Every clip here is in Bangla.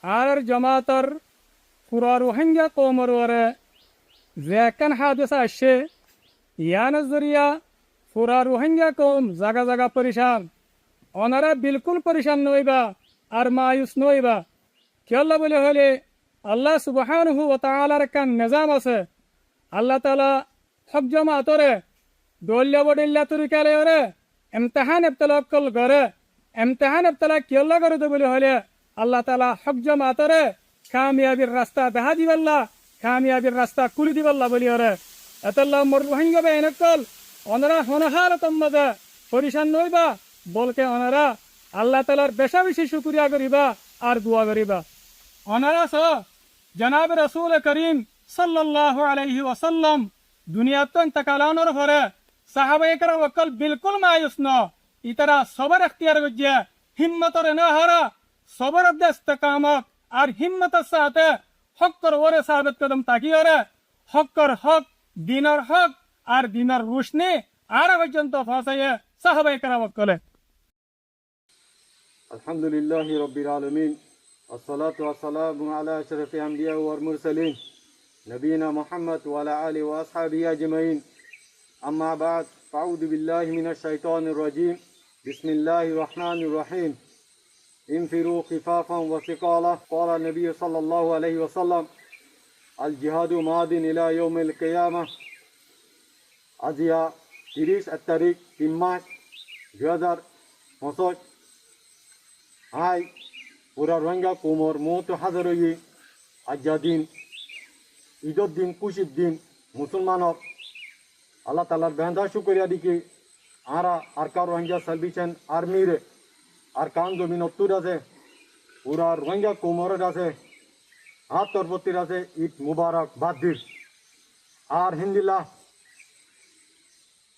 আর জামাতর পুরা রোহিঙ্গা কৌমর ওরে যে একখান হাদিসা আসছে ইয়ানের জরিয়া পুরা রোহিঙ্গা কৌম জাগা জাগা পরিশান ওনারা বিলকুল পরিশান নইবা আর মায়ুস নইবা কেল্লা বলে হলে আল্লাহ সুবহানাহু ওয়া তাআলার একখান নিজাম আছে। আল্লাহ তাআলা হক জামাতরে দলিয়া বডিল্লা তরিকালে ওরে ইমতিহান ইবতলা কল করে ইমতিহান ইবতলা কেল্লা করে তো বলে হলে আল্লাহ তাআলা হক জামাতরে কামিয়াবির রাস্তা দেখা দিবাল্লা কামিয়াবির রাস্তা খুলি দিবাল্লা বলি ওরে এতল্লা মোর রোহিঙ্গা বে এনেকল ওনারা হনহার তম্মদে পরিশান নইবা বলকে ওনারা আল্লাহ তাআলার বেশা বেশি শুকরিয়া করিবা আর দোয়া করিবা। ওনারা স জনাব রাসূল করিম সাল্লাল্লাহু আলাইহি ওয়াসাল্লাম দুনিয়াত ইন্তকালানোর পরে সাহাবায়ে কেরাম ওয়াক্কাল বিলকুল মায়ুস ন ইতারা সবার ইখতিয়ার গজ্জে হিম্মতরে না হারা সবার অধ্যে ইস্তেকামত আর হিম্মতের সাথে হক্কর ওরে সাবিত কদম তাকি ওরে হক্কর হক দিনের হক আর দিনের রুশনি আর পর্যন্ত ফাসায়ে সাহাবায়ে কেরাম ওয়াক্কালে। আলহামদুলিল্লাহি রাব্বিল আলামিন আসসালাতু ওয়াসসালামু আলা আশরাফিল আমবিয়া ওয়াল মুরসালিন নবিয়িনা মুহাম্মদ ওয়া আলা আলিহি ওয়া আসহাবিহি আজমাইন আম্মা বাদ ফাউযু বিল্লাহি মিনাশ শাইতানির রাজীম বিসমিল্লাহির রহমানির রহিম ইনফিরু খিফাফান ওয়া সিকালা ক্বালা নবী সাল্লাল্লাহু আলাইহি ওয়াসাল্লাম আল জিহাদু মাদিন ইলা ইয়াউমিল কিয়ামাহ। আজিয়া 30 তারিখ 3 মাস 2065 আই পুরা রোহিঙ্গা কোমর মত হাজার হয়ে আজ্জা দিন ঈদের দিন খুশির দিন মুসলমানক আল্লাহ তালার বেন্দা শুকরিয়া দিকে আরা আর কার রোহিঙ্গা সার্ভিসেন আর্মিরে আর কান জমিন অত্তর আছে পুরা রোহিঙ্গা কোমরের আছে হাত তরবতির আছে ঈদ মুবারক বাদ্দির আর হিন্দিল্লা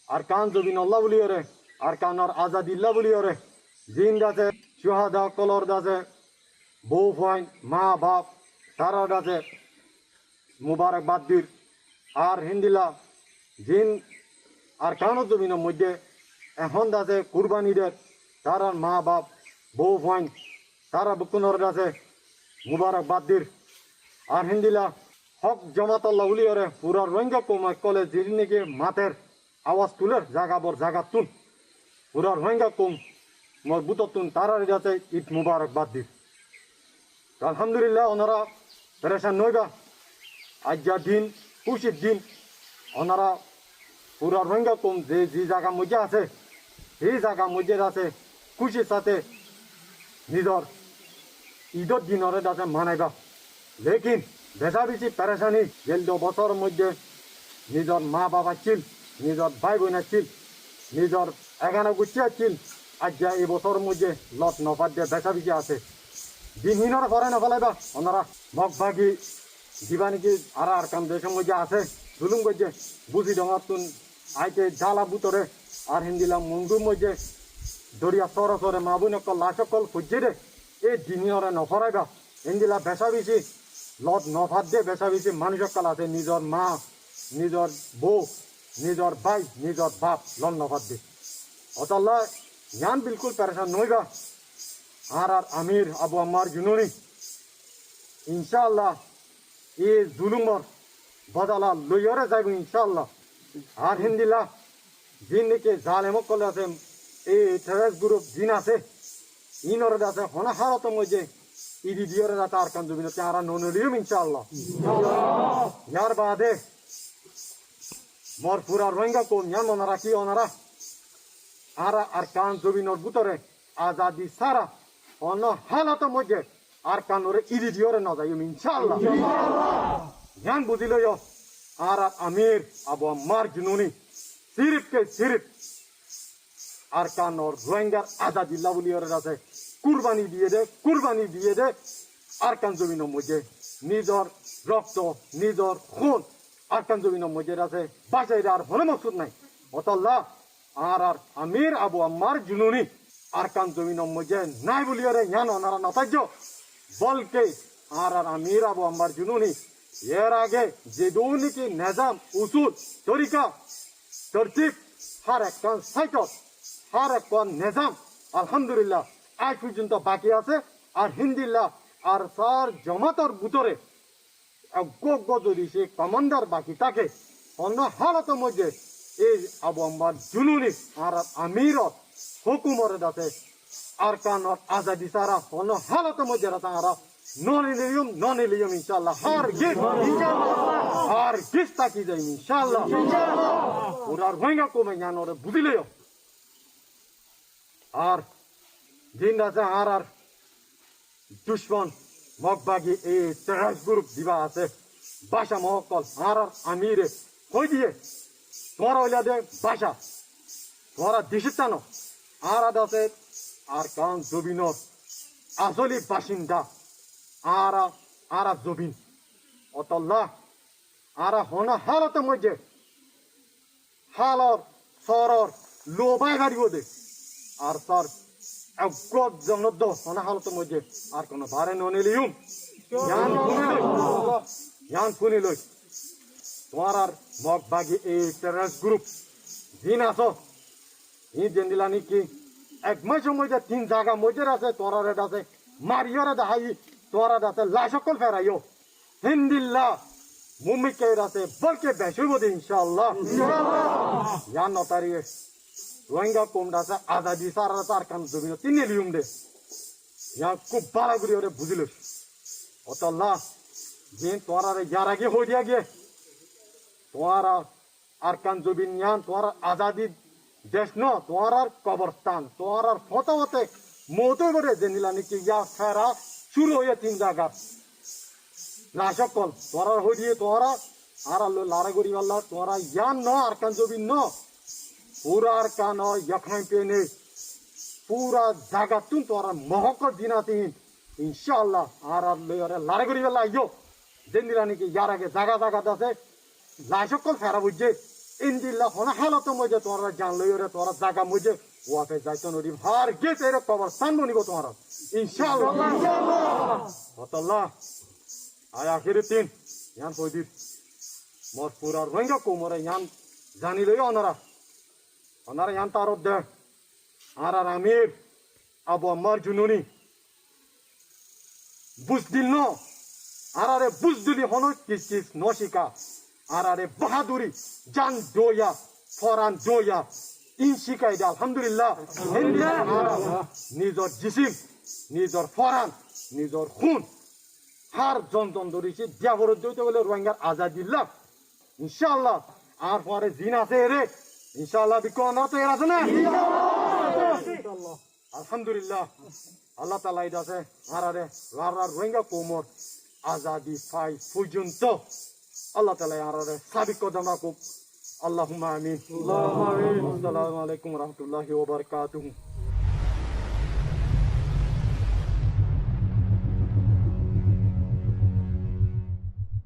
আর কান জমিন আল্লাহ বলি ওরে আর কানার আজাদিল্লা বলি ওরে জিন আছে সুহাদা কলর আছে বউ ফাইন মা বাপ তারা আছে মুবারক বাদ্দির আর হিন্দিলা জিন আর কানো জমিনের মধ্যে এখন আছে কুরবানিদের তারা মা বাপ বউ ফাইন তারা বুকুনর আছে মুবারক বাদ্দির আর হিন্দিলা হক জমাত আল্লাহ উলি ওরে পুরা রোহিঙ্গা কমা কলে জিন নাকি মাতের আওয়াজ তুলের জাগা বর জাগা তুল পুরা রোহিঙ্গা কম মোর বুততুন তারার যাতে ঈদ মুবারক বাদ্দির। আলহামদুলিল্লাহ ওনারা পেরেশান নইবা আজ্জা দিন খুশির দিন ওনারা পুরা রোহিঙ্গা কম যে যে জায়গা মধ্যে আছে সেই জায়গা মধ্যে আছে খুশির সাথে নিজের ঈদের দিনরে যাতে মানাইবা। লেকিন বেশা বেশি পেরেশানি গেল বছরের মধ্যে নিজের মা বাবা ছিল নিজের ভাই বোনের ছিল নিজের এখানে গুছিয়া ছিল আজ্জা এই বছরের মধ্যে লত নফার দিয়ে বেশা বেশি আছে দিনহীনরা করে না ফেলাইবা ওনারা মগ ভাগি দিবা নাকি আর কাম দেশের মধ্যে আছে জুলুম করছে বুঝি ডঙাতুন আইতে জ্বালা বুতরে আর হিন্দিলা মঙ্গুর মধ্যে দরিয়া সর সরে মা বোন অকল লাশ অকল খুঁজছে রে এই দিনহীনরা নফরাইবা হিন্দিলা বেশা বেশি লত নফার দিয়ে বেশা বেশি মানুষ অকল আছে নিজের মা নিজের বউ নিজের ভাই নিজের বাপ লন নফার দিয়ে অতল্লা জ্ঞান বিলকুল পেরেশান নইবা আর আমির আবু আম্মার জুনুনি ইনশাআল্লাহ এই জুলুমর বদলা লইয়রে যাইব ইনশাআল্লাহ। আর হিন্দিলা জিন নাকি জালেমক কলে আছে এই টেরেস গ্রুপ জিন আছে ইনরে আছে হনা হারত মধ্যে ইদি দিয়রে যাতে আর কান জমিন আর ননলিম ইনশাআল্লাহ। ইয়ার বাদে মোর পুরা রোহিঙ্গা কোন ইয়ান মনে রাখি ওনারা আর কান জমিনের ভিতরে আজাদি সারা অন্য হালত মধ্যে আর কানোরে ইদি দিয়রে না যাই ইনশাআল্লাহ। জ্ঞান বুঝিল আর আমির আবু আম্মার জুনুনি সিরিফ কে সিরিফ আর কানোর রোহিঙ্গার আজাদিল্লা বলি ওর আছে কুরবানি দিয়ে দে আর কান জমিনের মধ্যে নিজের রক্ত নিজের খুন আর কান জমিনের মধ্যে আছে বাঁচাই আর হলে মকসুদ নাই অতল্লাহ আর আমির আবু আম্মার জুনুনি আর কান জমিনের মধ্যে নাই বলি ওরে ইয়ান ওনারা নতাজ্য বলকে আর আমির আবু আম্মার জুনুনি এর আগে যে দুর্নীতি নিজাম উসুল তরিকা তরতিব হার একটা সাইকল হার একটা নিজাম আলহামদুলিল্লাহ আজ পর্যন্ত বাকি আছে আর হিন্দিল্লাহ আর স্যার জমাতর ভিতরে অজ্ঞ যদি সে কমান্ডার বাকি থাকে অন্য হালত মধ্যে এই আবু আম্মার জুনুনি আর আমিরত হুকুমরে দাতে আর কানর আজাদি সারা অন্য হালত মধ্যে তারা নন ইলিয়ম ইনশাআল্লাহ আর গিস তাকি যাই ইনশাআল্লাহ ওরার ভেঙ্গা কমে জানরে বুঝিলেও আর দিন আছে আর দুশ্মন মগবাগি এই টেরাস গ্রুপ দিবা আছে বাসা মহকল আর আমিরে কই দিয়ে তোরা হইলা দে বাসা তোরা দিশিতানো আর আছে আর কান জবিনর আসলি বাসিন্দা আর জবিন অতল্লাহ আর হনা হালতের মধ্যে হালর সরর লোবাই গাড়িও দে আর তার একগত জনদ হনা হালতের মধ্যে আর কোন বারে ননিলিউম জ্ঞান শুনি লই তোমার আর মগ বাগি এই টেরাস গ্রুপ দিন আছো ই দিন দিলানি কি এক মাসের মধ্যে 3 জায়গা মধ্যে আছে তোরা রেড আছে মারিয়রে দাহাই তোরা আছে লাশকল ফেরাইও হিন্দিল্লাহ মুমিকে আছে বলকে বেশিব দে ইনশাআল্লাহ জান নতারি রোহিঙ্গা কোমডা আছে আজাদি সারা তার কাম জমিন তিনে লিউম দে ইয়া খুব বালা গুরি ওরে বুঝিল অতল্লাহ যে তোরা রে যার আগে হই দিয়া গে তোরা আর কান জমিন ইয়ান তোরা আজাদি দেশ ন তোরার কবরস্থান তোরার ফতোতে মতো করে জেনিলানি কি ইয়া ফেরা শুরু হয়ে 3 জায়গা লাশকল তোরার হই দিয়ে তোরা আর আল্লাহ লারা গরি আল্লাহ তোরা ইয়ান ন আর কান জবিন ন পুরা আর কান ইয়াখাই পেনে পুরা জায়গা তুন তোরা মহক দিনাতি ইনশাআল্লাহ আর আল্লাহ লারা গরি আল্লাহ ইয়ো জেনিলানি কি ইয়ার আগে জায়গা জায়গা আছে লাশকল ফেরা বুঝে ইনদিল্লাহ হনা হালত মধ্যে তোরা জানলো রে তোরা জায়গা মধ্যে ওয়াকে যাইতো নদী হার গে তেরে কবরস্থান বনিব তোরা ইনশাআল্লাহ আল্লাহ আয় আখিরে তিন ইয়ান কইদির মোর পুরা রোহিঙ্গা কোমরে ইয়ান জানি লই ওনারা ইয়ান তারত দে আর আমির আবু আম্মার জুনুনি বুঝদিল ন আর বুঝদিলি হন কিস নশিকা আর বাহাদুরি জান দোয়া ফরান দোয়া ইন শিকাই দে আলহামদুলিল্লাহ নিজর জিসিম নিজর ফরান নিজর খুন হার জন ধরেছি দেবর দিতে বলে রোহিঙ্গার আজাদিল্লাহ ইনশাআল্লাহ আর পরে জিন আছে রে ইনশাআল্লাহ বিকন তো এর আছে না আলহামদুলিল্লাহ আল্লাহ তাআলা ইদ আছে আর রোহিঙ্গা কোমর আজাদি পাই পর্যন্ত আল্লাহ তাআলা আর সাবিক কদম রাখুক আল্লাহুম্মা আমিন আসসালামু আলাইকুম ওয়া রাহমাতুল্লাহি ওয়া বারাকাতুহু